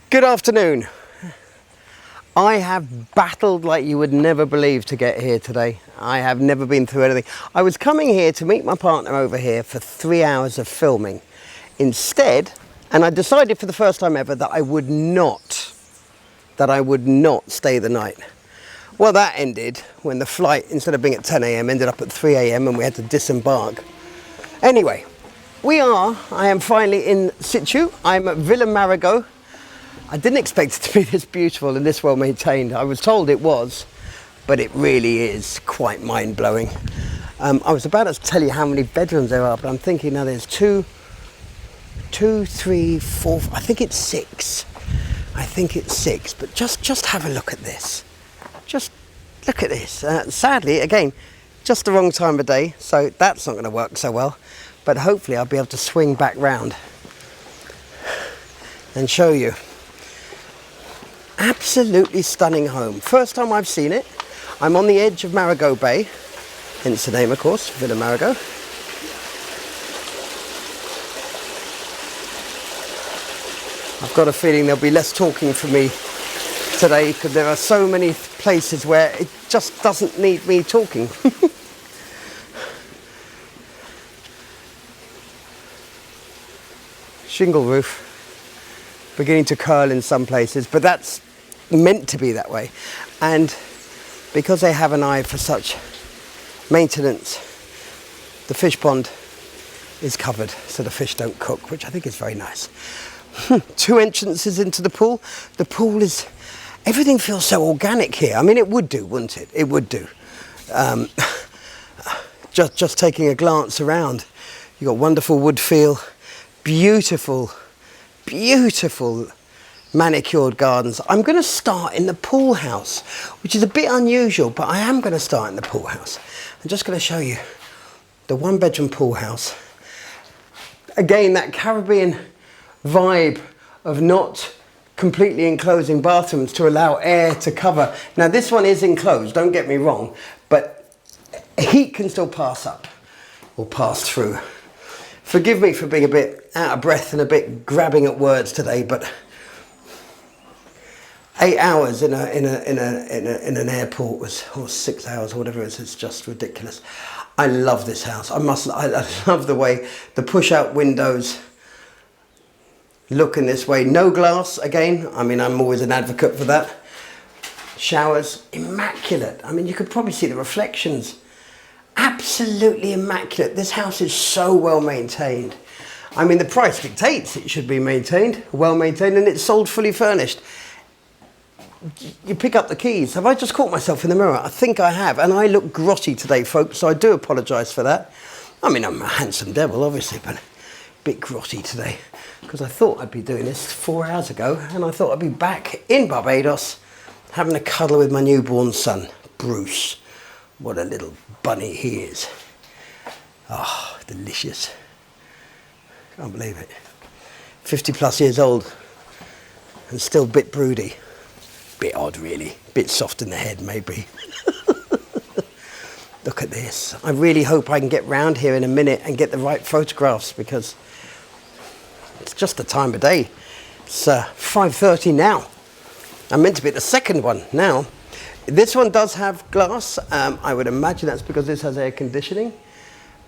Good afternoon. I have battled like you would never believe to get here today. I have never been through anything. I was coming here to meet my partner over here for 3 hours of filming. Instead, and I decided for the first time ever that I would not stay the night. Well, that ended when the flight, instead of being at 10 a.m, ended up at 3 a.m. and we had to disembark. Anyway, I am finally in situ. I'm at Villa Marigot. I didn't expect it to be this beautiful and this well maintained. I was told it was, but it really is quite mind-blowing. I was about to tell you how many bedrooms there are, but I'm thinking now there's two, three, four, I think it's six. But just have a look at this. Just look at this. Sadly, again, just the wrong time of day, so that's not going to work so well. But hopefully I'll be able to swing back round and show you. Absolutely stunning home. First time I've seen it. I'm on the edge of Marago Bay, hence the name, of course, Villa Marigot. I've got a feeling there'll be less talking for me today because there are so many places where it just doesn't need me talking. Shingle roof, beginning to curl in some places, but that's meant to be that way. And because they have an eye for such maintenance, the fish pond is covered so the fish don't cook, which I think is very nice. 2 entrances into the pool. The pool is, everything feels so organic here. I mean, it would do, wouldn't it? It would do. Just taking a glance around, you've got wonderful wood feel, beautiful manicured gardens. I'm going to start in the pool house, which is a bit unusual, but I am going to start in the pool house. I'm just going to show you the 1-bedroom pool house. Again, that Caribbean vibe of not completely enclosing bathrooms to allow air to cover. Now this one is enclosed, don't get me wrong, but heat can still pass up or pass through. Forgive me for being a bit out of breath and a bit grabbing at words today, but 8 hours in an airport or 6 hours or whatever it is, it's just ridiculous. I love this house. I love the way the push-out windows look in this way. No glass, again. I mean, I'm always an advocate for that. Showers, immaculate. I mean, you could probably see the reflections. Absolutely immaculate. This house is so well maintained. I mean, the price dictates it should be maintained, well maintained, and it's sold fully furnished. You pick up the keys. Have I just caught myself in the mirror? I think I have, and I look grotty today, folks, so I do apologise for that. I mean, I'm a handsome devil, obviously, but a bit grotty today because I thought I'd be doing this 4 hours ago, and I thought I'd be back in Barbados having a cuddle with my newborn son, Bruce. What a little bunny he is. Oh, delicious. Can't believe it. 50 plus years old and still a bit broody. Bit odd, really. Bit soft in the head, maybe. Look at this. I really hope I can get round here in a minute and get the right photographs because it's just the time of day. It's 5:30 now. I'm meant to be at the second one now. This one does have glass. I would imagine that's because this has air conditioning.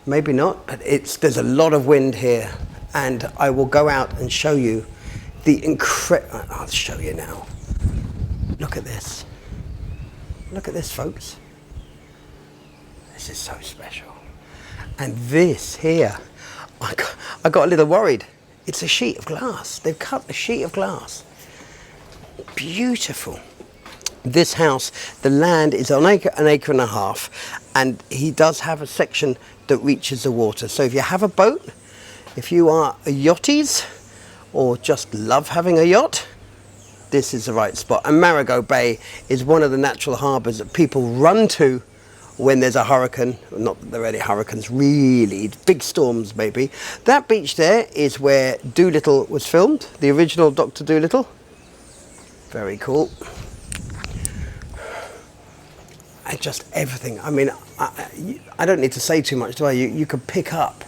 Maybe not, but there's a lot of wind here, and I will go out and show you the I'll show you now. Look at this. Look at this, folks. This is so special. And this here, I got a little worried. It's a sheet of glass. They've cut a sheet of glass. Beautiful. This house, the land is an acre and a half, and he does have a section that reaches the water. So if you have a boat, if you are a yachties or just love having a yacht, this is the right spot. And Marago Bay is one of the natural harbours that people run to when there's a hurricane. Not that there are any hurricanes really, big storms maybe. That beach there is where Dolittle was filmed, the original Dr. Dolittle. Very cool. And just everything. I mean, I don't need to say too much, do I? You could pick up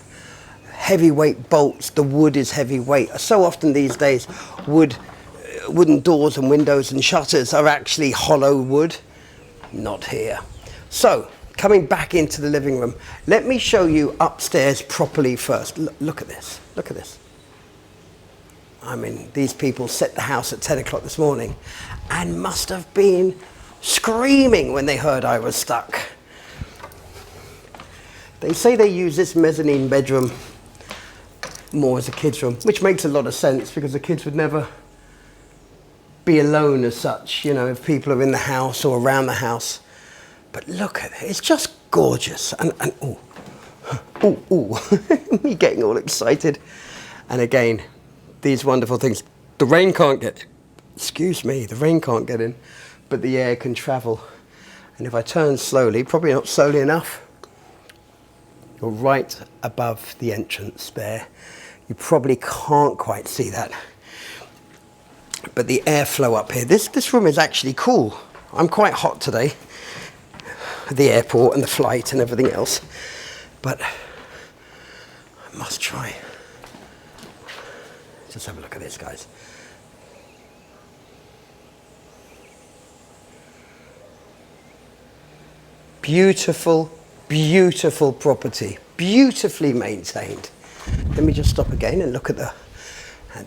heavyweight bolts. The wood is heavyweight. So often these days, wooden doors and windows and shutters are actually hollow wood. Not here. So, coming back into the living room, let me show you upstairs properly first. Look at this. Look at this. I mean, these people set the house at 10 o'clock this morning and must have been screaming when they heard I was stuck. They say they use this mezzanine bedroom more as a kid's room, which makes a lot of sense because the kids would never be alone as such, you know, if people are in the house or around the house. But look at it, it's just gorgeous. And me getting all excited. And again, these wonderful things. The rain can't get, excuse me, the rain can't get in, but the air can travel. And if I turn slowly, probably not slowly enough, you're right above the entrance there. You probably can't quite see that. But the airflow up here, this room is actually cool. I'm quite hot today, the airport and the flight and everything else, but I must try. Just have a look at this, guys. Beautiful, beautiful property, beautifully maintained. Let me just stop again and look at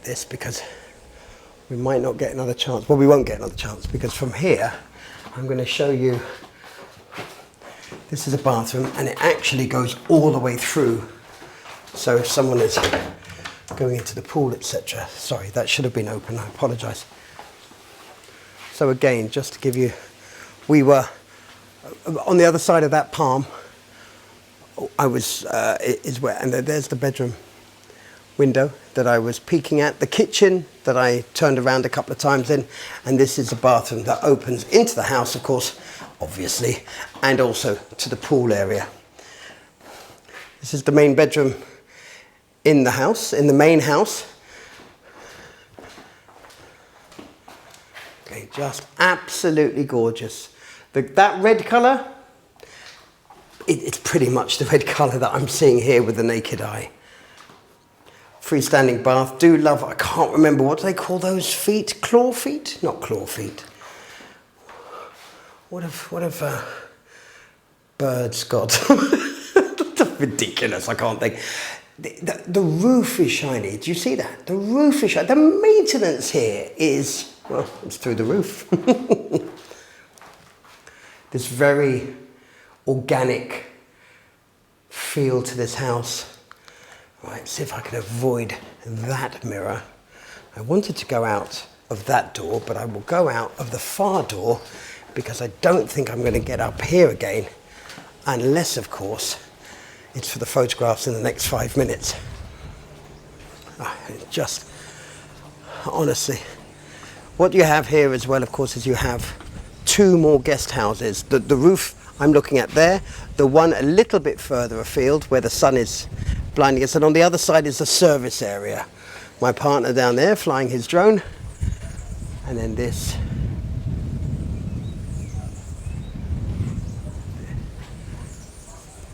this, because we might not get another chance. Well, we won't get another chance, because from here, I'm going to show you, this is a bathroom, and it actually goes all the way through. So if someone is going into the pool, etc. Sorry, that should have been open, I apologise. So again, just to give you, we were on the other side of that palm. I was, is where, and there's the bedroom window that I was peeking at, the kitchen that I turned around a couple of times in, and this is the bathroom that opens into the house, of course, obviously, and also to the pool area. This is the main bedroom in the house, in the main house. Okay, just absolutely gorgeous. That red colour, it's pretty much the red colour that I'm seeing here with the naked eye. Freestanding bath, do love, I can't remember, what do they call those feet? Claw feet? Not claw feet. What have birds got? That's ridiculous, I can't think. The roof is shiny, do you see that? The roof is shiny. The maintenance here is, well, it's through the roof. This very organic feel to this house. Right, see if I can avoid that mirror. I wanted to go out of that door, but I will go out of the far door because I don't think I'm going to get up here again, unless, of course, it's for the photographs in the next 5 minutes. Just, honestly, what you have here as well, of course, is you have 2 more guest houses. The roof I'm looking at there, the one a little bit further afield where the sun is blinding us, and on the other side is the service area. My partner down there flying his drone, and then this.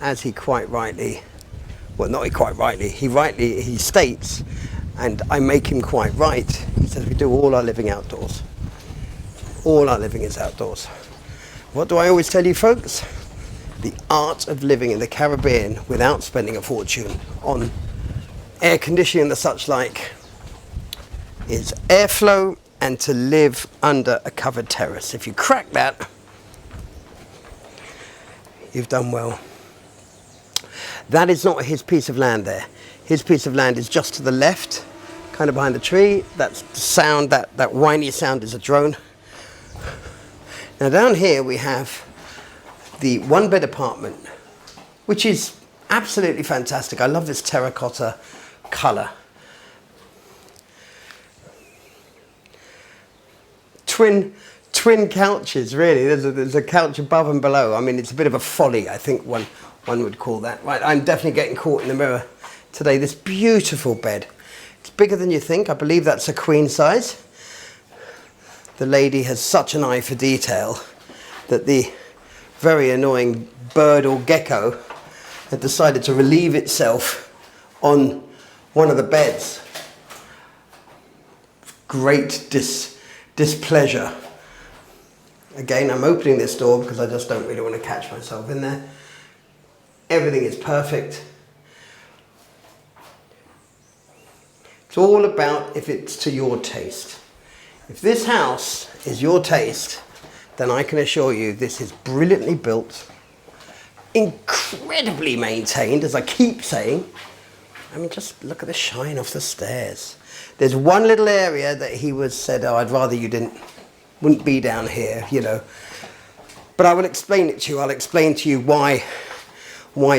As he quite rightly, well, not quite rightly, he states, and I make him quite right. He says we do all our living outdoors. All our living is outdoors. What do I always tell you, folks? The art of living in the Caribbean without spending a fortune on air conditioning and the such like is airflow and to live under a covered terrace. If you crack that, you've done well. That is not his piece of land there. His piece of land is just to the left, kind of behind the tree. That's the sound, that whiny sound is a drone. Now down here we have the 1-bed apartment, which is absolutely fantastic. I love this terracotta colour. Twin couches, really. There's a couch above and below. I mean, it's a bit of a folly, I think one would call that. Right, I'm definitely getting caught in the mirror today. This beautiful bed. It's bigger than you think. I believe that's a queen size. The lady has such an eye for detail that the very annoying bird or gecko had decided to relieve itself on one of the beds. Great displeasure. Again, I'm opening this door because I just don't really want to catch myself in there. Everything is perfect. It's all about if it's to your taste. If this house is your taste, then I can assure you this is brilliantly built, incredibly maintained, as I keep saying. I mean, just look at the shine off the stairs. There's one little area that he said, oh, I'd rather you wouldn't be down here, you know. But I will explain it to you. I'll explain to you why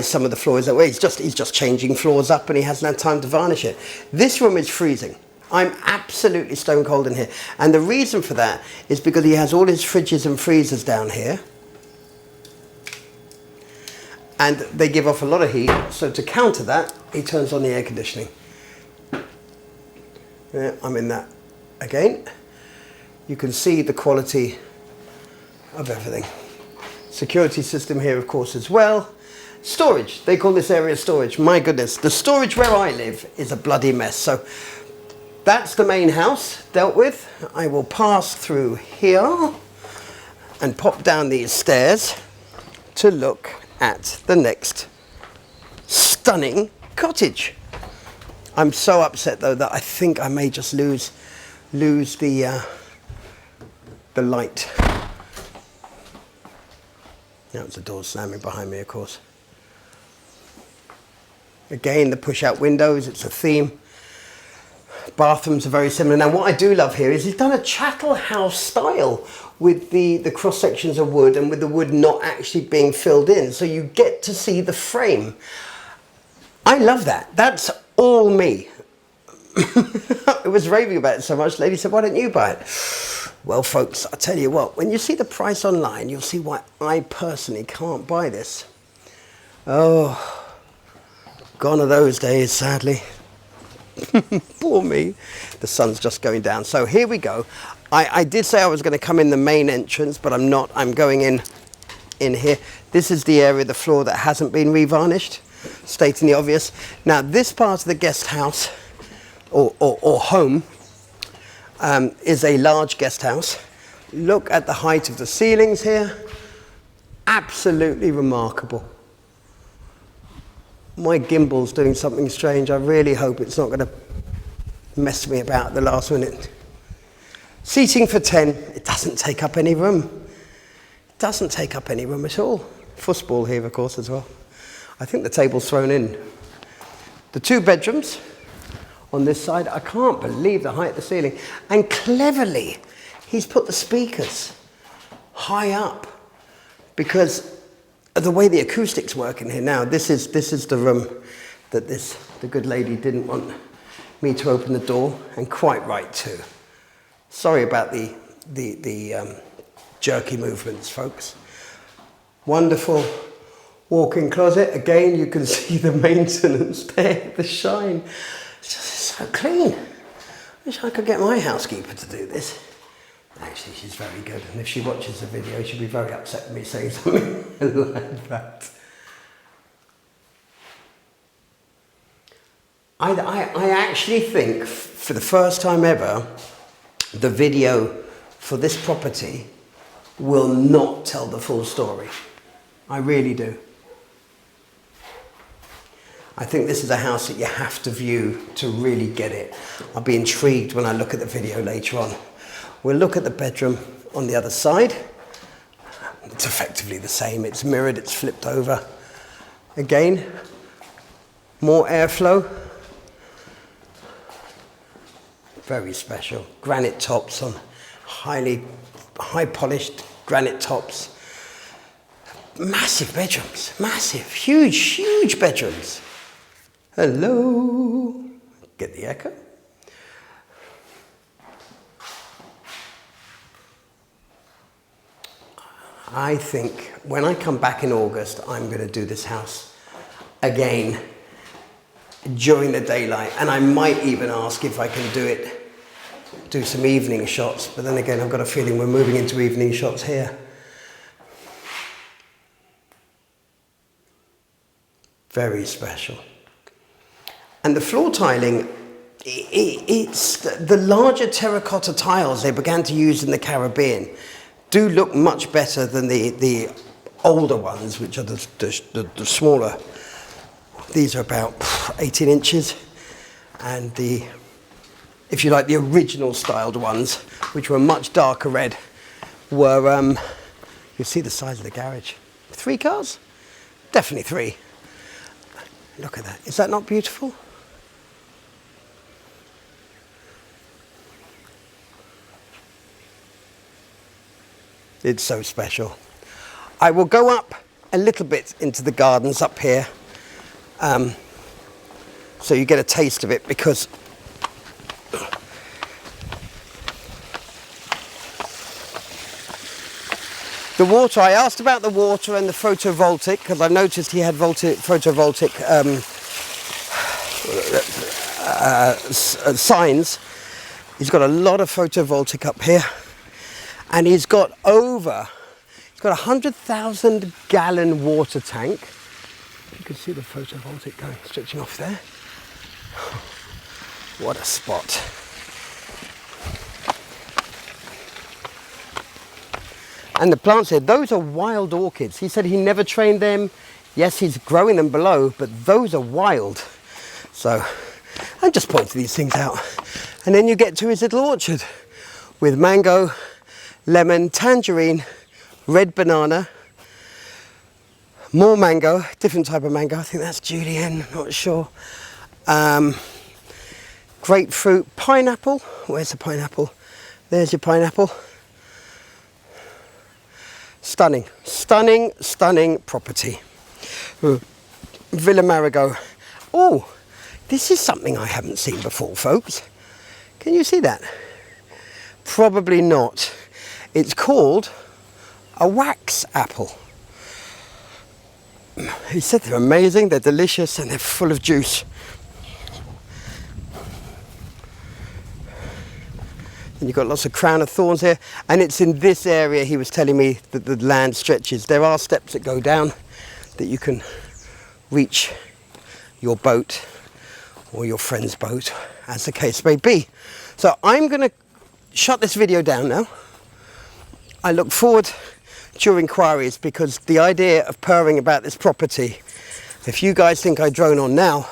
some of the floors that way. He's just changing floors up and he hasn't had time to varnish it. This room is freezing. I'm absolutely stone cold in here. And the reason for that is because he has all his fridges and freezers down here. And they give off a lot of heat. So to counter that, he turns on the air conditioning. Yeah, I'm in that again. You can see the quality of everything. Security system here, of course, as well. Storage. They call this area storage. My goodness. The storage where I live is a bloody mess. So that's the main house dealt with. I will pass through here and pop down these stairs to look at the next stunning cottage. I'm so upset though that I think I may just lose the light. Now it's the door slamming behind me, of course. Again, the push-out windows, it's a theme. Bathrooms are very similar. Now, what I do love here is he's done a chattel house style with the cross sections of wood and with the wood not actually being filled in. So you get to see the frame. I love that. That's all me. I was raving about it so much. The lady said, why don't you buy it? Well, folks, I'll tell you what, when you see the price online, you'll see why I personally can't buy this. Oh, gone are those days, sadly. Poor me. The sun's just going down. So here we go. I did say I was going to come in the main entrance, but I'm not. I'm going in here. This is the area of the floor that hasn't been revarnished, stating the obvious. Now, this part of the guest house or home is a large guest house. Look at the height of the ceilings here. Absolutely remarkable. My gimbal's doing something strange. I really hope it's not going to mess me about at the last minute. Seating for 10. It doesn't take up any room. It doesn't take up any room at all. Fussball here, of course, as well. I think the table's thrown in. The 2 bedrooms on this side. I can't believe the height of the ceiling. And cleverly, he's put the speakers high up because the way the acoustics work in here now. This is the room that the good lady didn't want me to open the door, and quite right too. Sorry about the jerky movements, folks. Wonderful walk-in closet. Again, you can see the maintenance there, the shine. It's just so clean. Wish I could get my housekeeper to do this. Actually, she's very good, and if she watches the video, she'll be very upset with me saying something like that. I actually think, for the first time ever, the video for this property will not tell the full story. I really do. I think this is a house that you have to view to really get it. I'll be intrigued when I look at the video later on. We'll look at the bedroom on the other side. It's effectively the same. It's mirrored, it's flipped over. Again, more airflow. Very special. Granite tops on high polished granite tops. Massive bedrooms, massive, huge bedrooms. Hello. Get the echo. I think when I come back in August, I'm going to do this house again during the daylight, and I might even ask if I can do some evening shots, but then again, I've got a feeling we're moving into evening shots here. Very special. And the floor tiling, it's the larger terracotta tiles they began to use in the Caribbean do look much better than the older ones, which are the smaller. These are about 18 inches. And if you like, the original styled ones, which were much darker red, were, you see the size of the garage. 3 cars? Definitely 3. Look at that. Is that not beautiful? It's so special. I will go up a little bit into the gardens up here, so you get a taste of it, because the water, I asked about the water and the photovoltaic, because I noticed he had photovoltaic signs. He's got a lot of photovoltaic up here, and he's got a 100,000 gallon water tank. You can see the photovoltaic going, stretching off there. What a spot. And the plants here, those are wild orchids. He said he never trained them. Yes, he's growing them below, but those are wild. So I'm just pointing these things out. And then you get to his little orchard with mango, lemon, tangerine, red banana, more mango, different type of mango. I think that's julienne, not sure. Grapefruit, pineapple. Where's the pineapple? There's your pineapple. Stunning, stunning, stunning property. Villa Marago. Oh, this is something I haven't seen before, folks. Can you see that? Probably not. It's called a wax apple. He said they're amazing, they're delicious, and they're full of juice. And you've got lots of crown of thorns here, and it's in this area he was telling me that the land stretches. There are steps that go down that you can reach your boat or your friend's boat, as the case may be. So I'm going to shut this video down now. I look forward to your inquiries, because the idea of purring about this property, if you guys think I drone on now,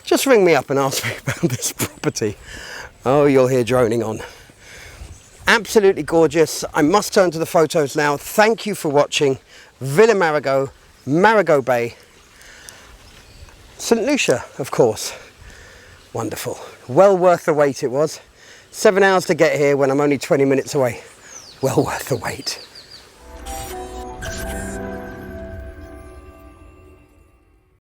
just ring me up and ask me about this property. Oh, you'll hear droning on. Absolutely gorgeous. I must turn to the photos now. Thank you for watching. Villa Marago, Marago Bay, St. Lucia, of course. Wonderful. Well worth the wait it was. 7 hours to get here when I'm only 20 minutes away. Well worth the wait.